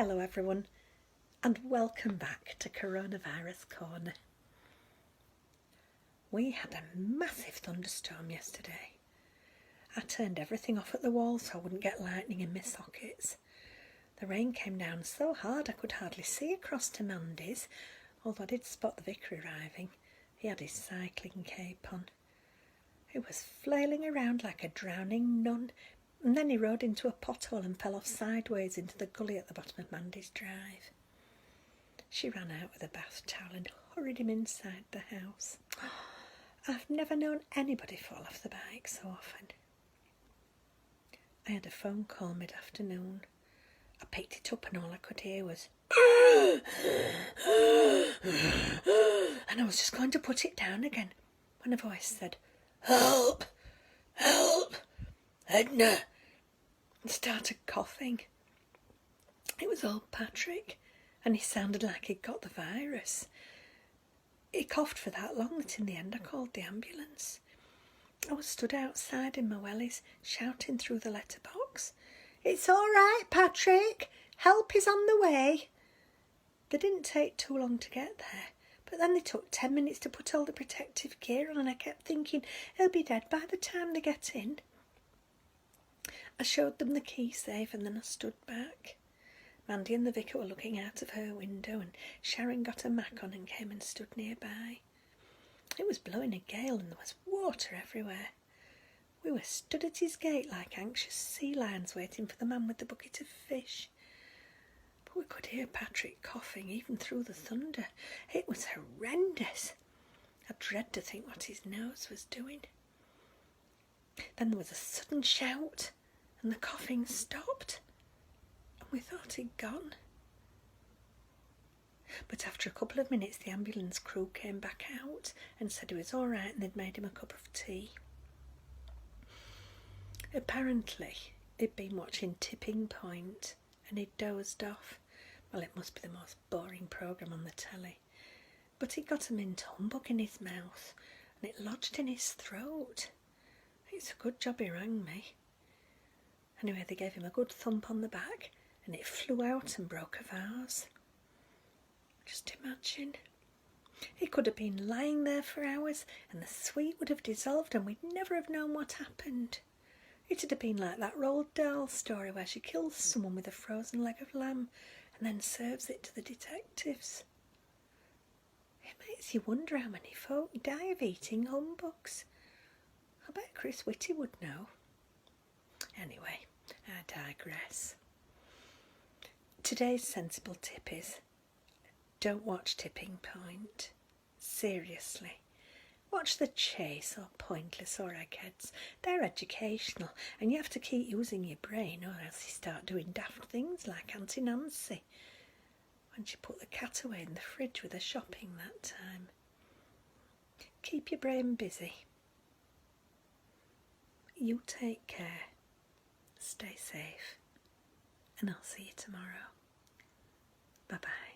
Hello everyone and welcome back to Coronavirus Corner. We had a massive thunderstorm yesterday. I turned everything off at the wall so I wouldn't get lightning in my sockets. The rain came down so hard I could hardly see across to Mandy's, although I did spot the vicar arriving. He had his cycling cape on. He was flailing around like a drowning nun, and then he rode into a pothole and fell off sideways into the gully at the bottom of Mandy's drive. She ran out with a bath towel and hurried him inside the house. I've never known anybody fall off the bike so often. I had a phone call mid-afternoon. I picked it up and all I could hear was and I was just going to put it down again when a voice said, "Help! Help! Edna!" and started coughing. It was old Patrick, and he sounded like he'd got the virus. He coughed for that long that in the end I called the ambulance. I was stood outside in my wellies, shouting through the letterbox, "It's all right, Patrick. Help is on the way." They didn't take too long to get there, but then they took 10 minutes to put all the protective gear on, and I kept thinking, he'll be dead by the time they get in. I showed them the key safe and then I stood back. Mandy and the vicar were looking out of her window, and Sharon got a mac on and came and stood nearby. It was blowing a gale and there was water everywhere. We were stood at his gate like anxious sea lions waiting for the man with the bucket of fish. But we could hear Patrick coughing even through the thunder. It was horrendous. I dread to think what his nose was doing. Then there was a sudden shout and the coughing stopped, and we thought he'd gone. But after a couple of minutes the ambulance crew came back out and said he was all right and they'd made him a cup of tea. Apparently he'd been watching Tipping Point and he'd dozed off. Well, it must be the most boring programme on the telly. But he got a mint humbug in his mouth and it lodged in his throat. It's a good job he rang me. Anyway, they gave him a good thump on the back and it flew out and broke a vase. Just imagine. He could have been lying there for hours and the sweet would have dissolved and we'd never have known what happened. It'd have been like that Roald Dahl story where she kills someone with a frozen leg of lamb and then serves it to the detectives. It makes you wonder how many folk die of eating humbugs. I bet Chris Whitty would know. Anyway, I digress. Today's sensible tip is, don't watch Tipping Point. Seriously. Watch The Chase or Pointless or Eggheads. They're educational and you have to keep using your brain or else you start doing daft things like Auntie Nancy when she put the cat away in the fridge with her shopping that time. Keep your brain busy. You take care. Stay safe. And I'll see you tomorrow. Bye-bye.